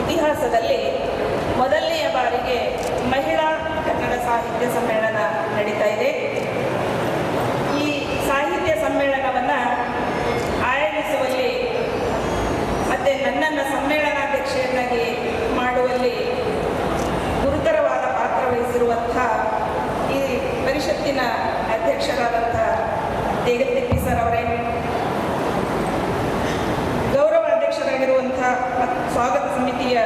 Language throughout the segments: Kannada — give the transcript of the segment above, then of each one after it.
ಇತಿಹಾಸದಲ್ಲಿ ಮೊದಲನೆಯ ಬಾರಿಗೆ ಮಹಿಳಾ ಕನ್ನಡ ಸಾಹಿತ್ಯ ಸಮ್ಮೇಳನ ನಡೀತಾ ಇದೆ. ಈ ಸಾಹಿತ್ಯ ಸಮ್ಮೇಳನವನ್ನು ಆಯೋಜಿಸುವಲ್ಲಿ ಮತ್ತು ನನ್ನನ್ನು ಸಮ್ಮೇಳನಾಧ್ಯಕ್ಷೆಯನ್ನಾಗಿ ಮಾಡುವಲ್ಲಿ ಗುರುತರವಾದ ಪಾತ್ರ ವಹಿಸಿರುವಂಥ ಈ ಪರಿಷತ್ತಿನ ಅಧ್ಯಕ್ಷರಾದಂಥ ದೇಗತಿಪ್ಪಿ ಸರ್ ಅವರೇ, ಗೌರವ ಅಧ್ಯಕ್ಷರಾಗಿರುವಂಥ ಸ್ವಾಗತ ಸಮಿತಿಯ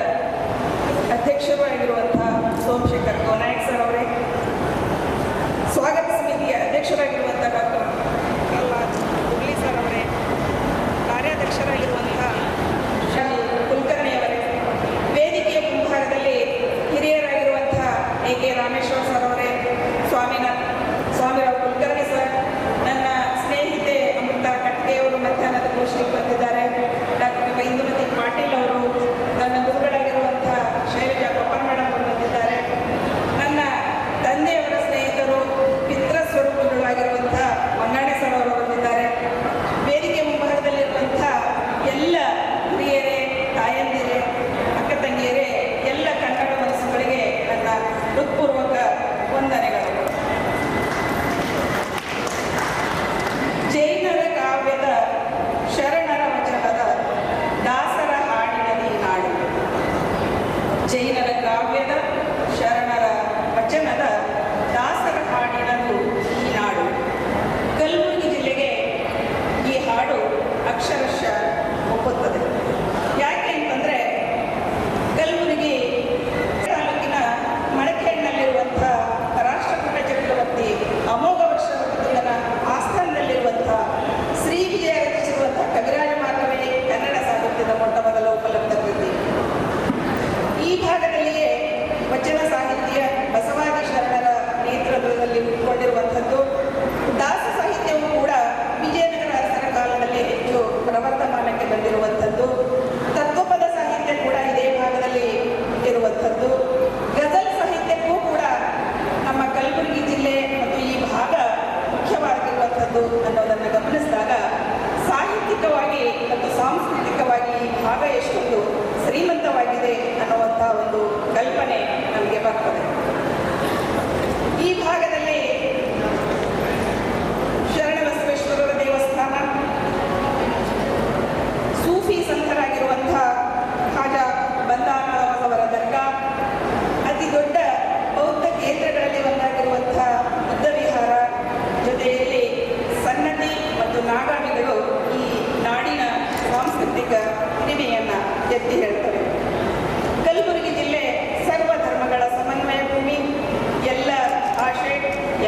ಅಧ್ಯಕ್ಷರು ಆಗಿರುವಂಥ ಸೋಮಶೇಖರ್ ಗೋನಾಯಕ್ ಸರ್ ಅವರೇ, ಸ್ವಾಗತ ಸಮಿತಿಯ ಅಧ್ಯಕ್ಷರಾಗಿರುವಂಥ ಡಾಕ್ಟರ್ ಪ್ರಹ್ಲಾದ್ ಹುಬ್ಳಿ ಸರ್ ಅವರೇ, ಕಾರ್ಯಾಧ್ಯಕ್ಷರಾಗಿರುವಂಥ ಶಾಲಿ ಕುಲಕರ್ಣಿ ಅವರೇ, ವೇದಿಕೆಯ ಮುಂಭಾಗದಲ್ಲಿ ಹಿರಿಯರಾಗಿರುವಂಥ A.K. ರಾಮೇಶ್ವರ್ ಸರ್ ಅವರೇ, ಸ್ವಾಮಿರಾವ್ ಕುಲಕರ್ಣಿ ಸರ್, ನನ್ನ ಸ್ನೇಹಿತೆ ಅಮೃತ ಕಟ್ಕೆಯವರು ಮಧ್ಯಾಹ್ನದ ಗೋಷ್ಠಿಗೆ ಬಂದಿದ್ದಾರೆ, ಡಾಕ್ಟರ್ ಇಂದುಮತಿ ಪಾಟೀಲ್ ಅವರು, ನನ್ನ ಗುರುಗಳಾಗಿರುವಂಥ ಶೈಲಜಾ ಕೊಪ್ಪರ್ ಮೇಡಮ್ ಅವರು ಬಂದಿದ್ದಾರೆ, ನನ್ನ ತಂದೆಯವರ ಸ್ನೇಹಿತರು ಪಿತೃ ಸ್ವರೂಪಗಳಾಗಿರುವಂಥ ಹೊನ್ನಾಣೆ ಸರ್ ಅವರು ಬಂದಿದ್ದಾರೆ. ವೇದಿಕೆ ಮುಂಭಾಗದಲ್ಲಿರುವಂಥ ಎಲ್ಲ ಹಿರಿಯರೇ, ತಾಯಂದಿರೇ, ಅಕ್ಕ ತಂಗಿಯರೇ, ಎಲ್ಲ ಕನ್ನಡ ಮನಸ್ಸುಗಳಿಗೆ ನನ್ನ ಹೃತ್ಪೂರ್ವಕ ವಂದನೆಗಳು. ಜೈನರ ಕಾವ್ಯದ ಶರಣರ ವಚನದ ದಾಸರ ಹಾಡಿನದಿ ನಾಡು. ಜೈನರ ಕಾವ್ಯದ ಶರಣರ ವಚನದ ದಾಸರ ಹಾಡಿನದು ಈ ನಾಡು. ಕಲಬುರಗಿ ಜಿಲ್ಲೆಗೆ ಈ ಹಾಡು ಅಕ್ಷರಶಃ ಒಪ್ಪುತ್ತದೆ. ಯಾಕೆ ಅಂತಂದರೆ ಕಲಬುರಗಿ ತಾಲೂಕಿನ ಮಳಖೇಡ್ನಲ್ಲಿರುವಂಥ ರಾಷ್ಟ್ರಕೂಟ ಚಕ್ರವರ್ತಿ ಅಮೋಘ ವರ್ಷವರ್ಧನ ಆಸ್ಥಾನದಲ್ಲಿರುವಂಥ ಶ್ರೀ ವಿಜಯ ರಚಿಸಿರುವಂಥ ಕವಿರಾಜ ಮಾರ್ಗವೇ ಕನ್ನಡ ಸಾಹಿತ್ಯದ ಮೊಟ್ಟ ಮೊದಲ ಉಪಲಬ್ಧ ಕೃತಿ. ಈ ಭಾಗದಲ್ಲಿಯೇ ವಚನ ಸಾಹಿತ್ಯ ಬಸವಾದಿ ಶರಣರ ನೇತೃತ್ವದಲ್ಲಿ ಹುಟ್ಟಿಕೊಂಡಿರುವಂಥದ್ದು. ದಾಸ ಸಾಹಿತ್ಯವೂ ಕೂಡ ವಿಜಯನಗರ ಅರಸರ ಕಾಲದಲ್ಲಿ ಹೆಚ್ಚು ಪ್ರವರ್ಧಮಾನಕ್ಕೆ ಬಂದಿರುವಂಥದ್ದು. ತತ್ವಪದ ಸಾಹಿತ್ಯ ಕೂಡ ಇದೇ ಭಾಗದಲ್ಲಿ ಇರುವಂಥದ್ದು. ಗಜಲ್ ಸಾಹಿತ್ಯಕ್ಕೂ ಕೂಡ ನಮ್ಮ ಕಲಬುರಗಿ ಜಿಲ್ಲೆ ಮತ್ತು ಈ ಭಾಗ ಮುಖ್ಯವಾಗಿರುವಂಥದ್ದು ಅನ್ನೋದನ್ನು ಗಮನಿಸಿದಾಗ ಸಾಹಿತ್ಯಿಕವಾಗಿ ಮತ್ತು ಸಾಂಸ್ಕೃತಿಕವಾಗಿ ಈ ಭಾಗ ಎಷ್ಟೊಂದು ಶ್ರೀಮಂತವಾಗಿದೆ ಅನ್ನುವಂಥ ಒಂದು ಕಲ್ಪನೆ ನಮಗೆ ಬರ್ತದೆ. ಈ ಭಾಗದಲ್ಲಿ ಶರಣಬಸವೇಶ್ವರರ ದೇವಸ್ಥಾನ, ಸೂಫಿ ಸಂತರಾಗಿರುವಂಥ ಖಾಜಾ ಬಂದಾನವರ ದರ್ಗಾ, ಅತಿ ದೊಡ್ಡ ಬೌದ್ಧ ಕೇಂದ್ರಗಳಲ್ಲಿ ಒಂದಾಗಿರುವಂಥ ಬುದ್ಧ ವಿಹಾರ, ಜೊತೆಯಲ್ಲಿ ಸನ್ನತಿ ಮತ್ತು ನಾಗಾಮಿಗಳು ಈ ನಾಡಿನ ಸಾಂಸ್ಕೃತಿಕ ಹಿರಿಮೆಯನ್ನು ಎತ್ತಿ ಹೇಳ್ತವೆ. ಕಲಬುರಗಿ ಜಿಲ್ಲೆ ಸರ್ವ ಧರ್ಮಗಳ ಸಮನ್ವಯ ಭೂಮಿ. ಎಲ್ಲ ಭಾಷೆ,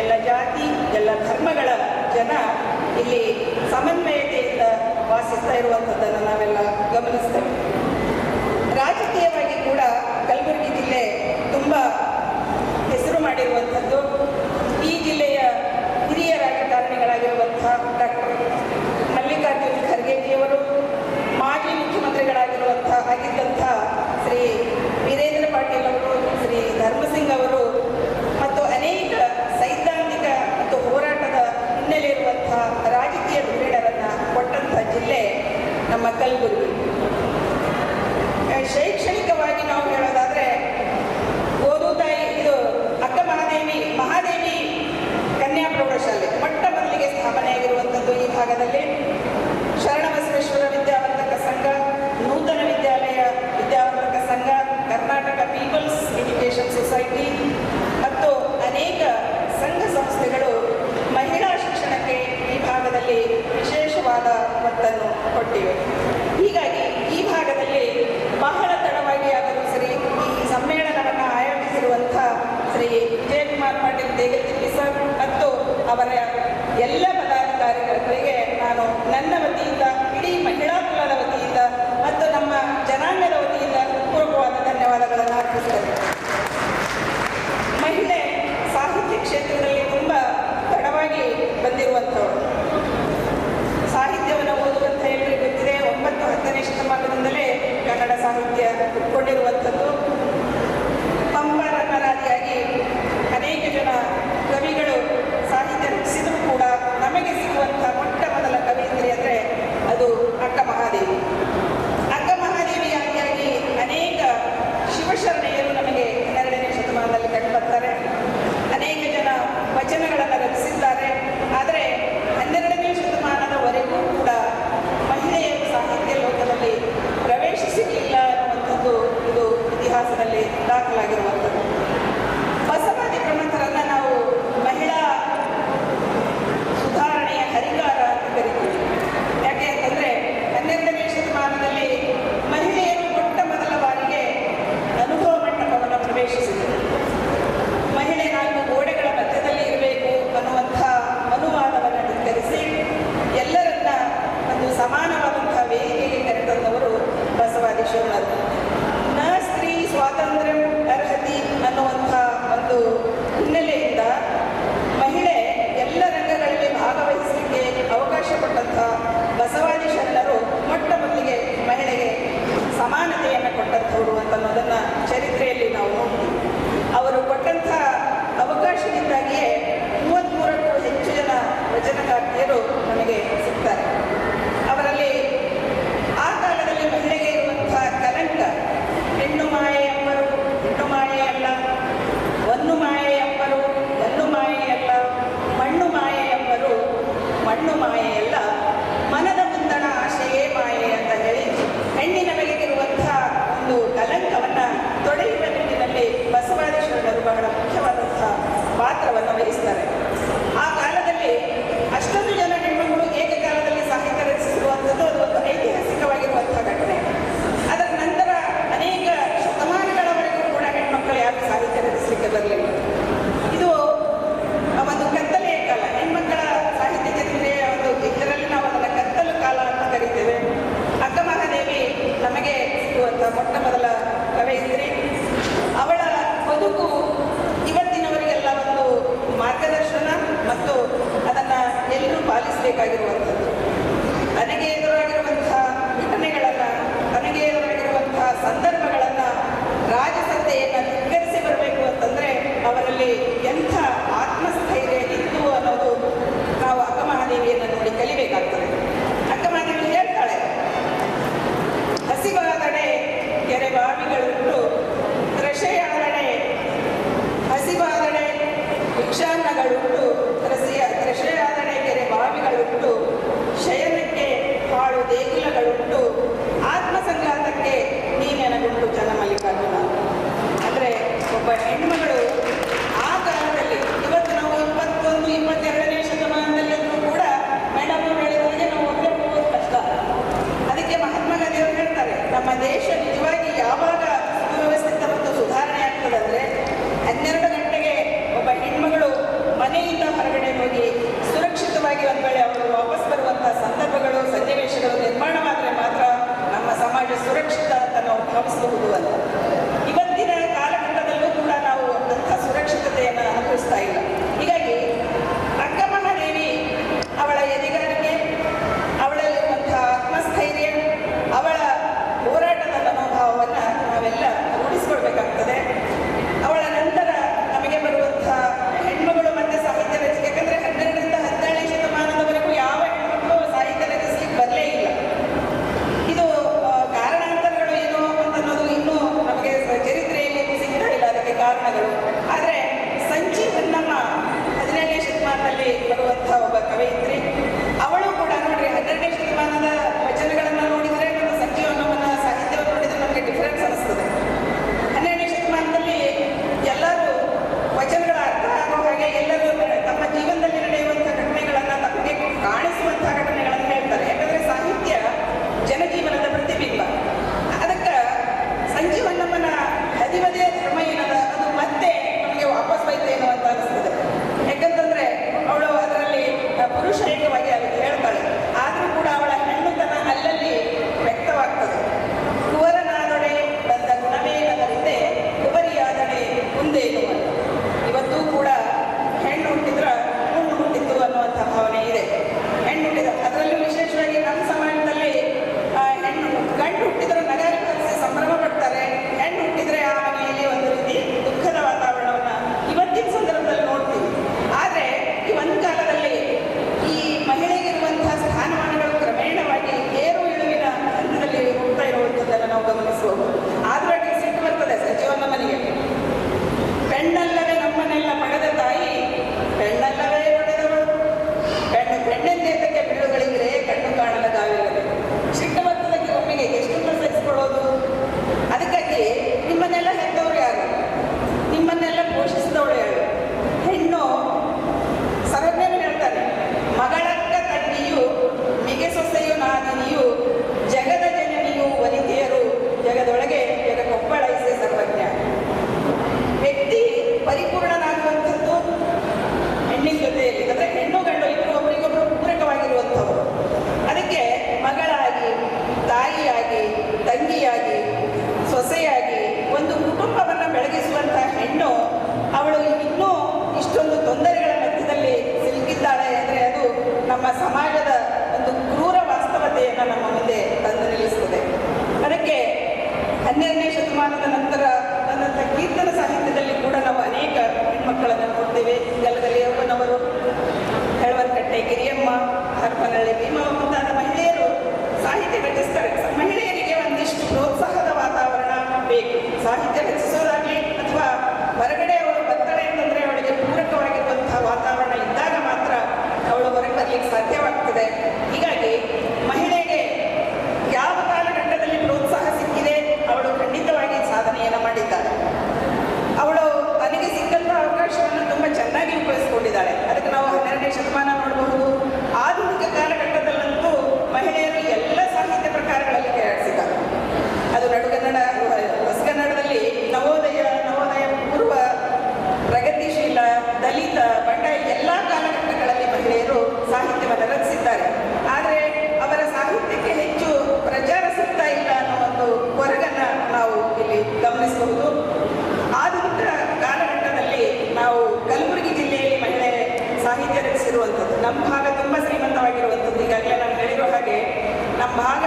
ಎಲ್ಲ ಜಾತಿ, ಎಲ್ಲ ಧರ್ಮಗಳ ಜನ ಇಲ್ಲಿ ಸಮನ್ವಯತೆಯಿಂದ ವಾಸಿಸ್ತಾ ಇರುವಂಥದ್ದನ್ನು ನಾವೆಲ್ಲ ಗಮನಿಸ್ತೇವೆ. ರಾಜಕೀಯವಾಗಿ ಕೂಡ ಕಲಬುರಗಿ ಜಿಲ್ಲೆ ತುಂಬ ಹೆಸರು ಮಾಡಿರುವಂಥದ್ದು. ಈ ಜಿಲ್ಲೆಯ ಹಿರಿಯ ರಾಜಕಾರಣಿಗಳಾಗಿರುವಂಥ ಡಾಕ್ಟರ್ ಮಲ್ಲಿಕಾರ್ಜುನ ಖರ್ಗೆಜಿಯವರು, ಮಾಜಿ ಆಗಿದ್ದಂಥ ಶ್ರೀ ವೀರೇಂದ್ರ ಪಾಟೀಲ್ ಅವರು, ಶ್ರೀ ಧರ್ಮಸಿಂಗ್ ಅವರು ಮತ್ತು ಅನೇಕ ಸೈದ್ಧಾಂತಿಕ ಮತ್ತು ಹೋರಾಟದ ಹಿನ್ನೆಲೆ ಇರುವಂಥ ರಾಜಕೀಯ ಧುರೀಣರನ್ನು ಕೊಟ್ಟಂಥ ಜಿಲ್ಲೆ ನಮ್ಮ ಕಲಬುರಗಿ. ಶೈಕ್ಷಣಿಕವಾಗಿ ನಾವು ಹೇಳೋದಾದರೆ ಓದುತ್ತಾಯಿ ಇದು ಅಕ್ಕ ಮಹಾದೇವಿ ಕನ್ಯಾ ಪ್ರೌಢಶಾಲೆ ಮೊಟ್ಟ ಮೊದಲಿಗೆ ಸ್ಥಾಪನೆಯಾಗಿರುವಂಥದ್ದು ಈ ಭಾಗದಲ್ಲಿ. ಶರಣಬಸವೇಶ್ವರ ವಿದ್ಯಾವರ್ಧಕ ಸಂಘ, ನೂತನ ವಿದ್ಯಾವರ್ಧಕ ಸಂಘ, ಕರ್ನಾಟಕ ಪೀಪಲ್ಸ್ ಎಜುಕೇಷನ್ ಸೊಸೈಟಿ ಮತ್ತು ಅನೇಕ ಸಂಘ ಸಂಸ್ಥೆಗಳು ಮಹಿಳಾ ಶಿಕ್ಷಣಕ್ಕೆ ಈ ಭಾಗದಲ್ಲಿ ವಿಶೇಷವಾದ ಒತ್ತನ್ನು ಕೊಟ್ಟಿವೆ. ಹೀಗಾಗಿ ಈ ಭಾಗದಲ್ಲಿ ಬಹಳ ತಡವಾಗಿ ಆದರೂ ಸರಿ ಈ ಸಮ್ಮೇಳನವನ್ನು ಆಯೋಜಿಸಿರುವಂಥ ಶ್ರೀ ವಿಜಯಕುಮಾರ್ ಪಾಟೀಲ್ ದೇಗತಿಪ್ಪಿ ಸರ್ ಮತ್ತು ಅವರ ಎಲ್ಲ ಪದಾಧಿಕಾರಿಗಳಿಗೆ ನಾನು ನನ್ನ ವತಿಯಿಂದ, ಇಡೀ ಮಹಿಳಾ ಕುಲದ ವತಿಯಿಂದ ಮತ್ತು ನಮ್ಮ ಜನಾಂಗದ ವತಿಯಿಂದ ಪೂರ್ವಕವಾದ ಧನ್ಯವಾದಗಳನ್ನು ಅರ್ಪಿಸುತ್ತೇನೆ. ಮಹಿಳೆ ಸಾಹಿತ್ಯ ಕ್ಷೇತ್ರದಲ್ಲಿ ತುಂಬ ತಡವಾಗಿ ಬಂದಿರುವಂಥವಳು. ಸಾಹಿತ್ಯವನ್ನು ಓದುವಂಥ ಎಲ್ಲರಿಗೂ ಗೊತ್ತಿದೆ, 9-10ನೇ ಶತಮಾನದಿಂದಲೇ ಕನ್ನಡ ಸಾಹಿತ್ಯ ಹುಟ್ಟಿಕೊಂಡಿರುವಂಥದ್ದು. ಪಂಪ ರತ್ನರಾದಿಯಾಗಿ ಅನೇಕ ಜನ ಕವಿಗಳು ಸಾಹಿತ್ಯ ರಚಿಸಿದರು ಮಣ್ಣು ಮಾಯೆಯಲ್ಲ, ಮನದ ಮುಂದಣ ಆಶೆಯೇ ಮಾಯೆ ಅಂತ ಹೇಳಿ ಹೆಣ್ಣಿನ ಬಗೆಗಿರುವಂತಹ ಒಂದು ಕಲಂಕವನ್ನು ತೊಡೆಯುವ ನಿಟ್ಟಿನಲ್ಲಿ ಬಸವಾದಿ ಶರಣರು ಬಹಳ ಮುಖ್ಯವಾದಂತಹ ಪಾತ್ರವನ್ನು ವಹಿಸ್ತಾರೆ. ಆ ಕಾಲದಲ್ಲಿ ಅಷ್ಟೊಂದು ಜನ ಹೆಣ್ಮಗಳು ಏಕಕಾಲದಲ್ಲಿ ಸಾಹಿತ್ಯ ರಚಿಸಿರುವಂಥದ್ದು ಅದು ಒಂದು ಐತಿಹಾಸಿಕವಾಗಿರುವಂತಹ ಘಟನೆ. ಅದರ ನಂತರ ಅನೇಕ ಶತಮಾನಗಳವರೆಗೂ ಕೂಡ ಹೆಣ್ಮಕ್ಕಳು ಯಾರು ಸಾಹಿತ್ಯ ರಚಿಸಲಿಕ್ಕೆ ಬರಲಿಲ್ಲ. ಇದು ಒಂದು ಕತ್ತಲೆಯ ಕಾಲ, ಹೆಣ್ಮಕ್ಕಳ ಸಾಹಿತ್ಯ ಚರಿತ್ರೆಯ ಒಂದು ಇದರಲ್ಲಿ ನಾವು ಅದನ್ನು ಕತ್ತಲು ಕಾಲ ಅಂತ ಕರಿತೇವೆ. ಅಕ್ಕ ಮಹಾದೇವಿ ನಮಗೆ ಸಿಗುವಂಥ ಮೊಟ್ಟ ಮೊದಲ ಕವಯಿತ್ರಿ. ಅವಳ ಬದುಕು ಇವತ್ತಿನವರಿಗೆಲ್ಲ ಒಂದು ಮಾರ್ಗದರ್ಶನ ಮತ್ತು ಅದನ್ನು ಎಲ್ಲರೂ ಪಾಲಿಸಬೇಕಾಗಿರುವಂಥದ್ದು. ತನಗೆ ಎದುರಾಗಿರುವಂತಹ ಘಟನೆಗಳನ್ನು, ತನಗೆ ಎದುರಾಗಿರುವಂತಹ ಸಂದರ್ಭಗಳನ್ನು, ರಾಜಸತ್ತೆಯನ್ನು ಧಿಕ್ಕರಿಸಿ ಬರಬೇಕು ಅಂತಂದರೆ ಅವರಲ್ಲಿ ಎಂಥ ಆತ್ಮಸ್ಥೈರ್ಯ ಇತ್ತು ಅನ್ನೋದು ನಾವು ಅಕ್ಕ ಮಹಾದೇವಿಯನ್ನು ನೋಡಿ ಕಲಿಬೇಕಾಗ್ತದೆ. ಅಕ್ಕ ಮಹಾದೇವಿ ಹೇಳ್ತಾಳೆ, ಹಸಿವಾದಡೆ ಕೆರೆ ಬಾವಿಗಳುಂಟು, ತೃಷೆಯಾದಡೆ ಹಸಿವಾದಡೆ ಭಿಕ್ಷಾನ್ನಗಳುಂಟು, ತೃಷೆಯಾದಡೆ ಕೆರೆ ಬಾವಿಗಳುಂಟು, ಶಯನಕ್ಕೆ ಹಾಳು ದೇಗುಲಗಳುಂಟು, ಆತ್ಮಸಂಘಾತಕ್ಕೆ ನೀನೆನಗುಂಟು ಚನ್ನಮಲ್ಲಿಕಾರ್ಜುನ. ಅಂದರೆ ಒಬ್ಬ ಹೆಣ್ಮಗಳು ಆ ಕಾಲದಲ್ಲಿ, ಇವತ್ತು ನಾವು 21, 22ನೇ ಶತಮಾನದಲ್ಲಿಯೂ ಕೂಡ ಮೇಡಮ್ ಹೇಳಿದಾಗೆ ನಾವು ಒಬ್ಬರೇ ಹೋಗೋದು ಕಷ್ಟ. ಅದಕ್ಕೆ ಮಹಾತ್ಮ ಗಾಂಧಿಯವರು ಹೇಳ್ತಾರೆ, ನಮ್ಮ ದೇಶ ನಿಜವಾಗಿ ಯಾವಾಗ ಸುವ್ಯವಸ್ಥಿತ ಮತ್ತು ಸುಧಾರಣೆ ಆಗ್ತದೆ ಅಂದರೆ 12 ಗಂಟೆಗೆ ಒಬ್ಬ ಹೆಣ್ಮಗಳು ಮನೆಯಿಂದ ಹೊರಗಡೆ ಹೋಗಿ ಸುರಕ್ಷಿತವಾಗಿ ಒಂದು ವೇಳೆ ಅವರು ವಾಪಸ್ ಬರುವಂತಹ ಸಂದರ್ಭಗಳು, ಸನ್ನಿವೇಶಗಳು ನಿರ್ಮಾಣವಾದರೆ ಮಾತ್ರ ನಮ್ಮ ಸಮಾಜ ಸುರಕ್ಷಿತ ಅಂತ ನಾವು ಭಾವಿಸಬಹುದು ಅಂತ. ಇವತ್ತಿನ ಕಾಲಘಟ್ಟದಲ್ಲೂ ಕೂಡ ನಾವು ಅಂತಹ ಸುರಕ್ಷಿತತೆಯನ್ನು ಅನುಭವಿಸ್ತಾ ಇಲ್ಲ. ಹೀಗಾಗಿ ಅಕ್ಕ ಮಹಾದೇವಿ ಅವಳ ಎದೆಗಾರಿಕೆ, ಅವಳಲ್ಲಿರುವಂತಹ ಆತ್ಮಸ್ಥೈರ್ಯ, ಅವಳ ಹೋರಾಟದ ಮನೋಭಾವವನ್ನು ನಾವೆಲ್ಲ ರೂಢಿಸ್ಕೊಳ್ಬೇಕಾಗ್ತದೆ. ಅವಳ ನಂತರ ನಮಗೆ ಬರುವಂತಹ ಹೆಣ್ಮಗಳು ಮತ್ತೆ ಸಾಹಿತ್ಯ ರಚನೆ, ಯಾಕಂದರೆ 12ರಿಂದ 17ನೇ ಶತಮಾನದವರೆಗೂ ಯಾವ ಹೆಣ್ಮಕ್ಳು ಸಾಹಿತ್ಯ ರಚಿಸಲಿಕ್ಕೆ ಬರಲೇ ಇಲ್ಲ. ಇದು ಕಾರಣಾಂತರಗಳು ಏನು ಅಂತ ಅನ್ನೋದು ಇನ್ನೂ ನಮಗೆ ಚರಿತ್ರೆಯಲ್ಲಿ ಸಿಗ್ತಾ ಇಲ್ಲ ಅದಕ್ಕೆ ಕಾರಣಗಳು. ಆದರೆ ಸಂಚಿ ಹೊನ್ನಮ್ಮ 17ನೇ ಶತಮಾನದಲ್ಲಿ ಬರುವಂತಹ ಒಬ್ಬ ಕವಯಿತ್ರಿ. ಅವಳು ಕೂಡ ನೋಡ್ರಿ, 12ನೇ ಶತಮಾನದ ವಚನಗಳನ್ನು ನೋಡಿದರೆ ಮತ್ತು ಸಂಚಿ ಹೊನ್ನಮ್ಮನ ಸಾಹಿತ್ಯವನ್ನು ನೋಡಿದರೆ ನಮಗೆ ಡಿಫರೆನ್ಸ್ ಅನಿಸ್ತದೆ. 12ನೇ ಶತಮಾನದಲ್ಲಿ ಎಲ್ಲರೂ ವಚನಗಳ ಅರ್ಥ ಆಗೋ ಹಾಗೆ ಎಲ್ಲರೂ ತಮ್ಮ ಜೀವನದಲ್ಲಿ ನಡೆಯುವಂಥ ಘಟನೆಗಳನ್ನು, ತಮಗೆ ಕಾಣಿಸುವಂತಹ ಘಟನೆಗಳನ್ನು ಹೇಳ್ತಾರೆ. ಯಾಕಂದರೆ ಸಾಹಿತ್ಯ ಜನಜೀವನದ ಪ್ರತಿಬಿಂಬ. ಅದಕ್ಕೆ ಸಂಜೀವ ಹೊನ್ನಮ್ಮನ ಹದಿವದೇ ಧರ್ಮ ಏನದ ಅದು ಮತ್ತೆ ನಮಗೆ ವಾಪಸ್ ಬೈತೇನೋ ಅಂತ ಅನಿಸ್ತದೆ. ಯಾಕಂತಂದರೆ ಅವಳು ಅದರಲ್ಲಿ ಪುರುಷ ಏಕವಾಗಿ ಅದಕ್ಕೆ ಹೇಳ್ತಾಳೆ, ಆದರೂ ಕೂಡ ಅವಳ ಹೆಣ್ಣುತನ ಅಲ್ಲಲ್ಲಿ ವ್ಯಕ್ತವಾಗ್ತದೆ. ಕುವರನಾದೊಡೆ ಬಂದ ಗುಣವೇ ಅದರಿಂದ ಕುವರಿಯಾದಡೆ ಮುಂದೇನು ಅಂತ. ಇವತ್ತೂ ಕೂಡ ಹೆಣ್ಣು ಹುಟ್ಟಿದ್ರೆ ಹುಣ್ಣು ಹುಟ್ಟಿತ್ತು ಅನ್ನುವಂಥ ಭಾವನೆ ಇದೆ. ಹೆಣ್ಣು ಹುಟ್ಟಿದ ಅದರಲ್ಲೂ ವಿಶೇಷವಾಗಿ ನಮ್ಮ ಸಮಾಜದಲ್ಲಿ ಗಂಡು ಹುಟ್ಟಿದ್ರೆ ನಗಾರಿ ಕಲಿಸಿ ಸಂಭ್ರಮ ಪಡ್ತಾರೆ. ಹೆಣ್ಣು ಹುಟ್ಟಿದ್ರೆ ಆ ಮನೆಯಲ್ಲಿ ಒಂದು ರೀತಿ ದುಃಖದ ವಾತಾವರಣವನ್ನು ಇವತ್ತಿನ ಸಂದರ್ಭದಲ್ಲಿ ನೋಡ್ತೀವಿ. ಆದರೆ ಈ ಒಂದು ಕಾಲದಲ್ಲಿ ಈ ಮಹಿಳೆಗಿರುವಂತಹ ಸ್ಥಾನಮಾನಗಳು ಕ್ರಮೇಣವಾಗಿ ಏರು ಇಳುವಿನ ಹಂತದಲ್ಲಿ ಹೋಗ್ತಾ ಇರುವಂಥದ್ದನ್ನು ನಾವು ಗಮನಿಸಬಹುದು. ಆದರೂ ಅಡಿಗೆ ಸಿಟ್ಟು ಬರ್ತದೆ ಸಂಜೀವನ ಮನೆಗೆ. ಪೆಣ್ಣಲ್ಲವೇ ನಮ್ಮನ್ನೆಲ್ಲ ಪಡೆದ ತಾಯಿ, ಪೆಣ್ಣಲ್ಲವೇ ಪಡೆದವಳು, ಬೆಣ್ಣೆಂದೇತಕ್ಕೆ ಬಿಳುಗಳಿದ್ರೆ ಕಣ್ಣು ಕಾಣದ ಗಾವಿರದೆ. ಸಿಟ್ಟು ಬರ್ತದಕ್ಕೆ ಒಮ್ಮೆಗೆ ಎಷ್ಟು ಸಹಿಸಿಕೊಳ್ಳೋದು. ಅದಕ್ಕಾಗಿ ನಿಮ್ಮನ್ನೆಲ್ಲ ಹೆತ್ತವರು ಯಾರು, ನಿಮ್ಮನ್ನೆಲ್ಲ ಪೋಷಿಸಿದವಳು ಯಾರು? ಹೆಣ್ಣು ಸರ್ವಜ್ಞರು ಹೇಳ್ತಾರೆ, ಮಗಳಕ್ಕ ತಂಗಿಯು ಮಿಗೆ ಸೊಸೆಯು ನಾದಿನಿಯು ಜಗದ ಜನನಿಯು ವನಿತೆಯರು ಜಗದೊಳಗೆ ಜಗಕ್ಕೊಬ್ಬಳೈಸೆ ಸರ್ವಜ್ಞ. ವ್ಯಕ್ತಿ ಪರಿಪೂರ್ಣನಾಗುವಂಥದ್ದು ಹೆಣ್ಣಿನ ಜೊತೆಯಲ್ಲಿ. ಅಂದರೆ ಹೆಣ್ಣು ಗಂಡು ಇಬ್ಬರು ಒಬ್ಬರಿಗೊಬ್ಬರು ಪೂರಕವಾಗಿರುವಂಥವರು. ಅದಕ್ಕೆ ಮಗಳಾಗಿ, ತಾಯಿಯಾಗಿ, ತಂಗಿಯಾಗಿ, ಸೊಸೆಯಾಗಿ ಒಂದು ಕುಟುಂಬವನ್ನು ಬೆಳಗಿಸುವಂಥ ಹೆಣ್ಣು ಅವಳು ಇನ್ನೂ ಇಷ್ಟೊಂದು ತೊಂದರೆಗಳ ಮಧ್ಯದಲ್ಲಿ ಸಿಲುಕಿದ್ದಾಳೆ ಅಂದರೆ ಅದು ನಮ್ಮ ಸಮಾಜದ ಒಂದು ಕ್ರೂರ ವಾಸ್ತವತೆಯನ್ನು ನಮ್ಮ ಮುಂದೆ ತಂದು ನಿಲ್ಲಿಸ್ತದೆ. ಅದಕ್ಕೆ 12ನೇ ಶತಮಾನದ ನಂತರ ಬಂದಂಥ ಕೀರ್ತನ ಸಾಹಿತ್ಯದಲ್ಲಿ ಕೂಡ ನಾವು ಅನೇಕ ಹೆಣ್ಮಕ್ಕಳನ್ನು ನೋಡ್ತೇವೆ. ಗಲಗಲಿ ಯೌವನವರು, ಹೆಳವನಕಟ್ಟೆ ಗಿರಿಯಮ್ಮ, ಹರಪನಹಳ್ಳಿ ಭೀಮವ್ವ ಮುಂತಾದ ಮಹಿಳೆಯರು ಸಾಹಿತ್ಯ ರಚಿಸ್ತಾರೆ. ಮಹಿಳೆಯರಿಗೆ ಒಂದಿಷ್ಟು ಪ್ರೋತ್ಸಾಹದ ವಾತಾವರಣ ಬೇಕು. ಸಾಹಿತ್ಯ ರಚಿಸೋದಾಗಲಿ ಅಥವಾ ಹೊರಗಡೆ ಅವಳು ಬರ್ತಾಳೆ ಅಂತಂದರೆ ಅವಳಿಗೆ ಪೂರಕವಾಗಿರುವಂತಹ ವಾತಾವರಣ ಇದ್ದಾಗ ಮಾತ್ರ ಅವಳು ಹೊರಗೆ ತರಲಿಕ್ಕೆ ಸಾಧ್ಯವಾಗ್ತದೆ. ಹೀಗಾಗಿ ಮಹಿಳೆಗೆ ಯಾವ ಕಾಲಘಟ್ಟದಲ್ಲಿ ಪ್ರೋತ್ಸಾಹ ಸಿಕ್ಕಿದೆ ಅವಳು ಖಂಡಿತವಾಗಿ ಸಾಧನೆಯನ್ನು ಮಾಡಿದ್ದಾಳೆ. ಅವಳು ತನಗೆ ಸಿಕ್ಕಂತಹ ಅವಕಾಶವನ್ನು ತುಂಬ ಚೆನ್ನಾಗಿ ಉಪಯೋಗಿಸಿಕೊಂಡಿದ್ದಾಳೆ. ಅದಕ್ಕೆ ನಾವು 12ನೇ ಶತಮಾನ ನೋಡಬಹುದು. ಆಧುನಿಕ ಕಾಲಘಟ್ಟದಲ್ಲಂತೂ ಮಹಿಳೆಯರು ಎಲ್ಲ ಸಾಹಿತ್ಯ ಪ್ರಕಾರಗಳಲ್ಲಿ ಕೈಯಾಡಿಸಿದ್ದಾರೆ. ಅದು ನಡುಗನ್ನಡ, ಹೊಸಗನ್ನಡದಲ್ಲಿ ನವೋದಯ ಪೂರ್ವ, ಪ್ರಗತಿಶೀಲ, ದಲಿತ, ಬಂಡಾಯ ಎಲ್ಲ ಕಾಲಘಟ್ಟಗಳಲ್ಲಿ ಮಹಿಳೆಯರು ಸಾಹಿತ್ಯವನ್ನು ರಚಿಸಿದ್ದಾರೆ. ಆದರೆ ಅವರ ಸಾಹಿತ್ಯಕ್ಕೆ ಹೆಚ್ಚು ಪ್ರಚಾರ ಸಿಗ್ತಾ ಇಲ್ಲ ಅನ್ನೋ ಒಂದು ಕೊರಗನ್ನು ನಾವು ಇಲ್ಲಿ ಗಮನಿಸಬಹುದು. ಆಧುನಿಕ ಕಾಲಘಟ್ಟದಲ್ಲಿ ನಾವು ಕಲಬುರಗಿ ಜಿಲ್ಲೆಯಲ್ಲಿ ಮಹಿಳೆ ಸಾಹಿತ್ಯ ರಚಿಸಿರುವಂಥದ್ದು, ನಮ್ಮ ಭಾಗ ತುಂಬ ಶ್ರೀಮಂತವಾಗಿರುವಂಥದ್ದು. ಈಗಾಗಲೇ ನಾನು ಹೇಳಿರೋ ಹಾಗೆ ನಮ್ಮ ಭಾಗ